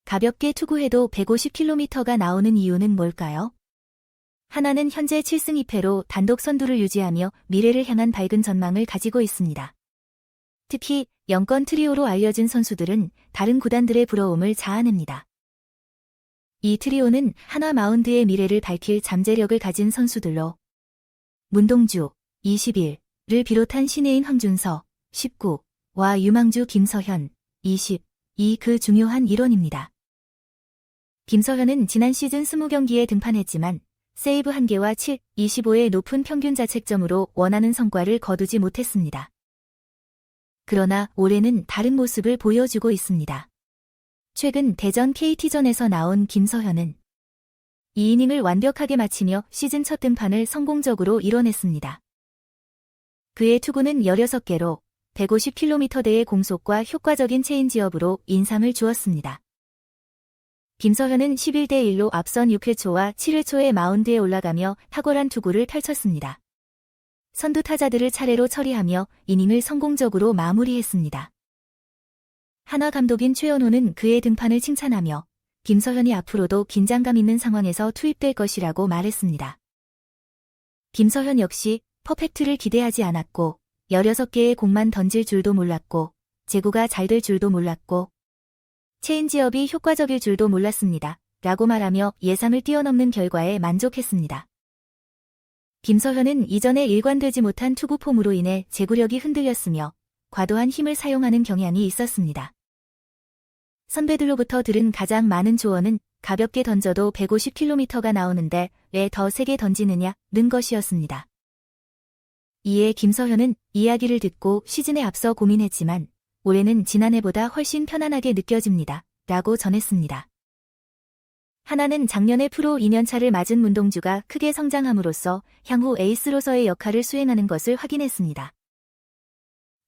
가볍게 투구해도 150km가 나오는 이유는 뭘까요? 하나는 현재 7승 2패로 단독 선두를 유지하며 미래를 향한 밝은 전망을 가지고 있습니다. 특히 영권 트리오로 알려진 선수들은 다른 구단들의 부러움을 자아냅니다. 이 트리오는 하나 마운드의 미래를 밝힐 잠재력을 가진 선수들로 문동주, 21을 비롯한 신예인 황준서, 19와 유망주 김서현, 22 그 중요한 일원입니다. 김서현은 지난 시즌 20경기에 등판했지만 세이브 1개와 7, 25의 높은 평균 자책점으로 원하는 성과를 거두지 못했습니다. 그러나 올해는 다른 모습을 보여주고 있습니다. 최근 대전 KT전에서 나온 김서현은 2이닝을 완벽하게 마치며 시즌 첫 등판을 성공적으로 이뤄냈습니다. 그의 투구는 16개로 150km대의 공속과 효과적인 체인지업으로 인상을 주었습니다. 김서현은 11대1로 앞선 6회 초와 7회 초에 마운드에 올라가며 탁월한 투구를 펼쳤습니다. 선두 타자들을 차례로 처리하며 이닝을 성공적으로 마무리했습니다. 하나 감독인 최연호는 그의 등판을 칭찬하며 김서현이 앞으로도 긴장감 있는 상황에서 투입될 것이라고 말했습니다. 김서현 역시 퍼펙트를 기대하지 않았고 16개의 공만 던질 줄도 몰랐고 제구가 잘 될 줄도 몰랐고 체인지업이 효과적일 줄도 몰랐습니다. 라고 말하며 예상을 뛰어넘는 결과에 만족했습니다. 김서현은 이전에 일관되지 못한 투구 폼으로 인해 제구력이 흔들렸으며 과도한 힘을 사용하는 경향이 있었습니다. 선배들로부터 들은 가장 많은 조언은 가볍게 던져도 150km가 나오는데 왜 더 세게 던지느냐는 것이었습니다. 이에 김서현은 이야기를 듣고 시즌에 앞서 고민했지만 올해는 지난해보다 훨씬 편안하게 느껴집니다. 라고 전했습니다. 하나는 작년에 프로 2년차를 맞은 문동주가 크게 성장함으로써 향후 에이스로서의 역할을 수행하는 것을 확인했습니다.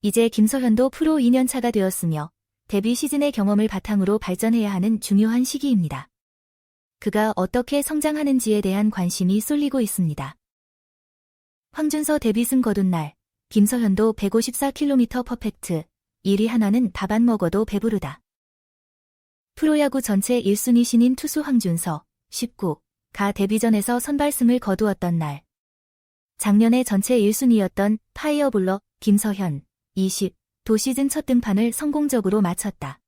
이제 김서현도 프로 2년차가 되었으며 데뷔 시즌의 경험을 바탕으로 발전해야 하는 중요한 시기입니다. 그가 어떻게 성장하는지에 대한 관심이 쏠리고 있습니다. 황준서 데뷔승 거둔 날, 김서현도 154km 퍼펙트, 1위 하나는 밥 안 먹어도 배부르다. 프로야구 전체 1순위 신인 투수 황준서, 19가 데뷔전에서 선발승을 거두었던 날. 작년에 전체 1순위였던 파이어볼러 김서현, 20도 시즌 첫 등판을 성공적으로 마쳤다.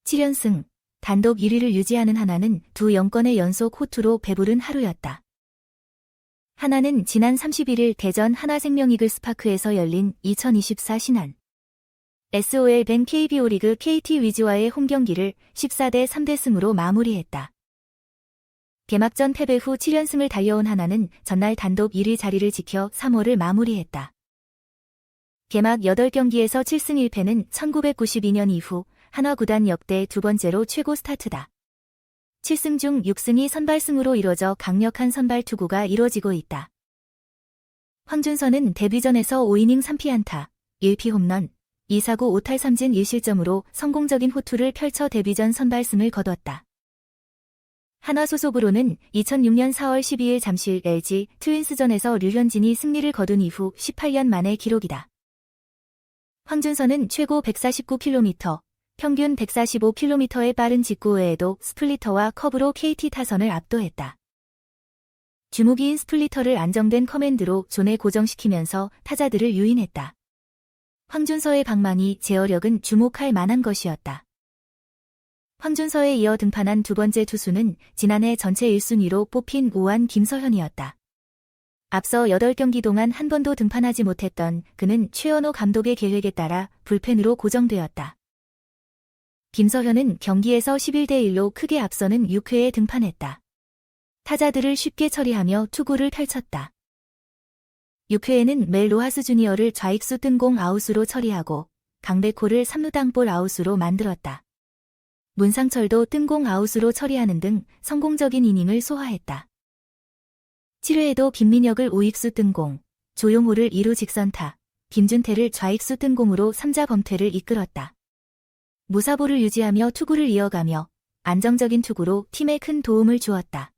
7연승, 단독 1위를 유지하는 하나는 두 영권의 연속 호투로 배부른 하루였다. 하나는 지난 31일 대전 하나생명이글스파크에서 열린 2024 신한 SOL 뱅 KBO 리그 KT 위즈와의 홈경기를 14대 3대 승으로 마무리했다. 개막전 패배 후 7연승을 달려온 하나는 전날 단독 1위 자리를 지켜 3월을 마무리했다. 개막 8경기에서 7승 1패는 1992년 이후 한화 구단 역대 두 번째로 최고 스타트다. 7승 중 6승이 선발승으로 이뤄져 강력한 선발 투구가 이뤄지고 있다. 황준서는 데뷔전에서 5이닝 3피안타, 1피 홈런, 2사구 5탈 3진 1실점으로 성공적인 호투를 펼쳐 데뷔전 선발승을 거뒀다. 한화 소속으로는 2006년 4월 12일 잠실 LG 트윈스전에서 류현진이 승리를 거둔 이후 18년 만의 기록이다. 황준서는 최고 149km, 평균 145km의 빠른 직구 외에도 스플리터와 커브로 KT 타선을 압도했다. 주무기인 스플리터를 안정된 커맨드로 존에 고정시키면서 타자들을 유인했다. 황준서의 방망이 제어력은 주목할 만한 것이었다. 황준서에 이어 등판한 두 번째 투수는 지난해 전체 1순위로 뽑힌 오한 김서현이었다. 앞서 8경기 동안 한 번도 등판하지 못했던 그는 최연호 감독의 계획에 따라 불펜으로 고정되었다. 김서현은 경기에서 11대1로 크게 앞서는 6회에 등판했다. 타자들을 쉽게 처리하며 투구를 펼쳤다. 6회에는 멜 로하스 주니어를 좌익수 뜬공 아웃으로 처리하고 강백호를 3루 땅볼 아웃으로 만들었다. 문상철도 뜬공 아웃으로 처리하는 등 성공적인 이닝을 소화했다. 7회에도 김민혁을 우익수 뜬공, 조용호를 2루 직선타, 김준태를 좌익수 뜬공으로 3자 범퇴를 이끌었다. 무사보를 유지하며 투구를 이어가며 안정적인 투구로 팀에 큰 도움을 주었다.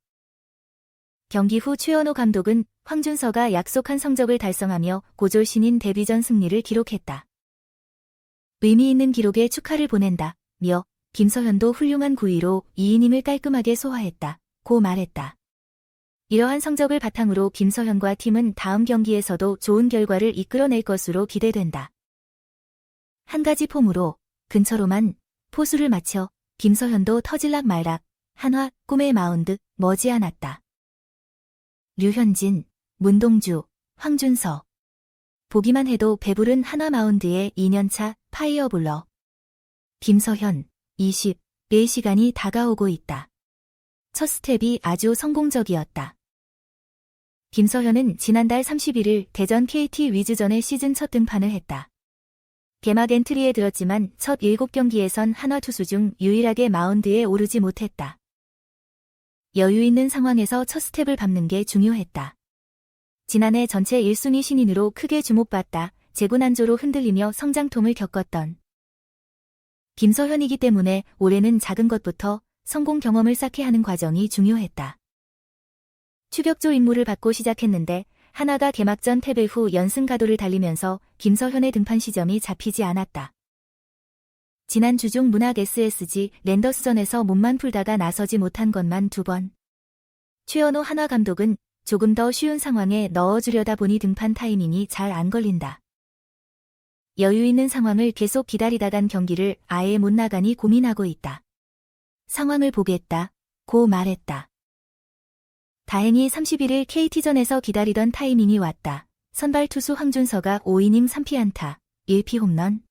경기 후 최연호 감독은 황준서가 약속한 성적을 달성하며 고졸 신인 데뷔전 승리를 기록했다. 의미 있는 기록에 축하를 보낸다며 김서현도 훌륭한 구위로 2이닝을 깔끔하게 소화했다. 고 말했다. 이러한 성적을 바탕으로 김서현과 팀은 다음 경기에서도 좋은 결과를 이끌어낼 것으로 기대된다. 한 가지 폼으로 근처로만 포수를 맞춰 김서현도 터질락 말락 한화 꿈의 마운드 머지않았다. 류현진, 문동주, 황준서. 보기만 해도 배부른 한화 마운드의 2년차 파이어볼러. 김서현, 24시간이 다가오고 있다. 첫 스텝이 아주 성공적이었다. 김서현은 지난달 31일 대전 KT 위즈전에 시즌 첫 등판을 했다. 개막 엔트리에 들었지만 첫 7경기에선 한화 투수 중 유일하게 마운드에 오르지 못했다. 여유 있는 상황에서 첫 스텝을 밟는 게 중요했다. 지난해 전체 1순위 신인으로 크게 주목받다 재고난조로 흔들리며 성장통을 겪었던 김서현이기 때문에 올해는 작은 것부터 성공 경험을 쌓게 하는 과정이 중요했다. 추격조 임무를 받고 시작했는데 한화가 개막전 패배 후 연승 가도를 달리면서 김서현의 등판 시점이 잡히지 않았다. 지난 주중 문학 SSG 랜더스전에서 몸만 풀다가 나서지 못한 것만 2번. 최연호 한화 감독은 조금 더 쉬운 상황에 넣어주려다 보니 등판 타이밍이 잘 안 걸린다. 여유 있는 상황을 계속 기다리다간 경기를 아예 못 나가니 고민하고 있다. 상황을 보겠다. 고 말했다. 다행히 31일 KT전에서 기다리던 타이밍이 왔다. 선발 투수 황준서가 5이닝 3피안타, 1피 홈런.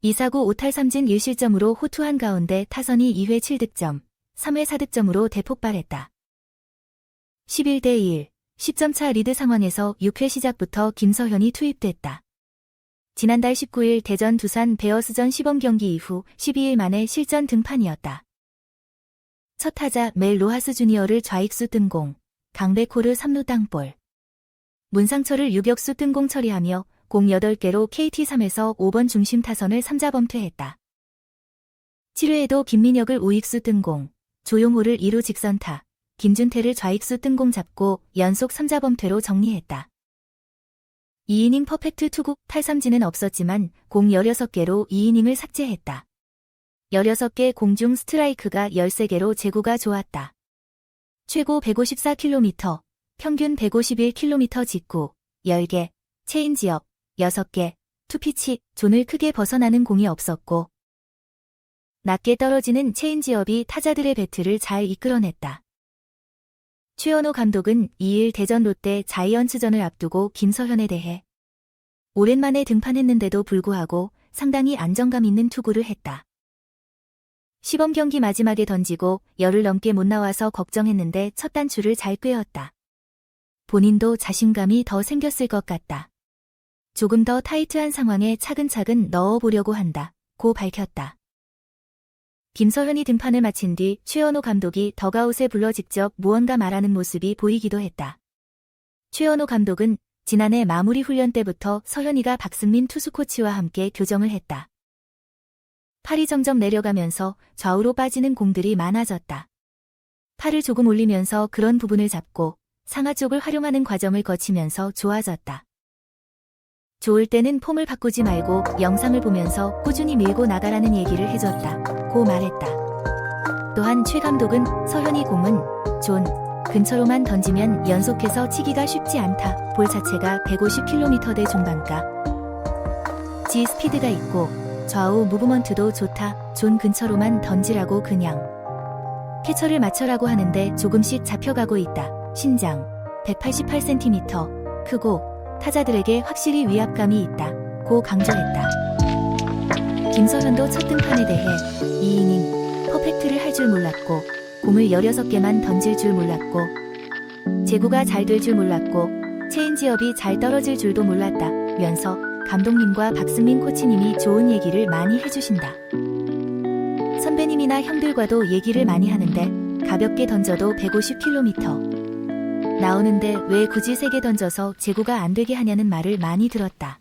2사구 5탈 3진 1실점으로 호투한 가운데 타선이 2회 7득점, 3회 4득점으로 대폭발했다. 11대1, 10점차 리드 상황에서 6회 시작부터 김서현이 투입됐다. 지난달 19일 대전 두산 베어스전 시범경기 이후 12일 만에 실전 등판이었다. 첫 타자 멜 로하스 주니어를 좌익수 뜬공, 강백호를 3루 땅볼. 문상철을 유격수 뜬공 처리하며 공 8개로 KT 3에서 5번 중심 타선을 3자 범퇴했다. 7회에도 김민혁을 우익수 뜬공, 조용호를 2루 직선타, 김준태를 좌익수 뜬공 잡고 연속 3자 범퇴로 정리했다. 2이닝 퍼펙트 투구 탈삼진은 없었지만 공 16개로 2이닝을 삭제했다. 16개 공 중 스트라이크가 13개로 제구가 좋았다. 최고 154km, 평균 151km 직구, 10개, 체인지업, 6개, 투피치, 존을 크게 벗어나는 공이 없었고 낮게 떨어지는 체인지업이 타자들의 배트를 잘 이끌어냈다. 최연호 감독은 2일 대전 롯데 자이언츠전을 앞두고 김서현에 대해 오랜만에 등판했는데도 불구하고 상당히 안정감 있는 투구를 했다. 시범 경기 마지막에 던지고 열흘 넘게 못 나와서 걱정했는데 첫 단추를 잘 꿰었다. 본인도 자신감이 더 생겼을 것 같다. 조금 더 타이트한 상황에 차근차근 넣어보려고 한다. 고 밝혔다. 김서현이 등판을 마친 뒤 최연호 감독이 더가웃에 불러 직접 무언가 말하는 모습이 보이기도 했다. 최연호 감독은 지난해 마무리 훈련 때부터 서현이가 박승민 투수 코치와 함께 교정을 했다. 팔이 점점 내려가면서 좌우로 빠지는 공들이 많아졌다. 팔을 조금 올리면서 그런 부분을 잡고 상하 쪽을 활용하는 과정을 거치면서 좋아졌다. 좋을 때는 폼을 바꾸지 말고 영상을 보면서 꾸준히 밀고 나가라는 얘기를 해줬다. 고 말했다. 또한 최 감독은 서현이 공은 존 근처로만 던지면 연속해서 치기가 쉽지 않다. 볼 자체가 150km대 중반가. 지 스피드가 있고 좌우 무브먼트도 좋다. 존 근처로만 던지라고 그냥. 캐처를 맞춰라고 하는데 조금씩 잡혀가고 있다. 신장 188cm 크고 타자들에게 확실히 위압감이 있다. 고 강조했다. 김서현도 첫 등판에 대해 2이닝 퍼펙트를 할 줄 몰랐고 공을 16개만 던질 줄 몰랐고 제구가 잘 될 줄 몰랐고 체인지업이 잘 떨어질 줄도 몰랐다 면서 감독님과 박승민 코치님이 좋은 얘기를 많이 해주신다. 선배님이나 형들과도 얘기를 많이 하는데 가볍게 던져도 150km 나오는데 왜 굳이 세게 던져서 제구가 안 되게 하냐는 말을 많이 들었다.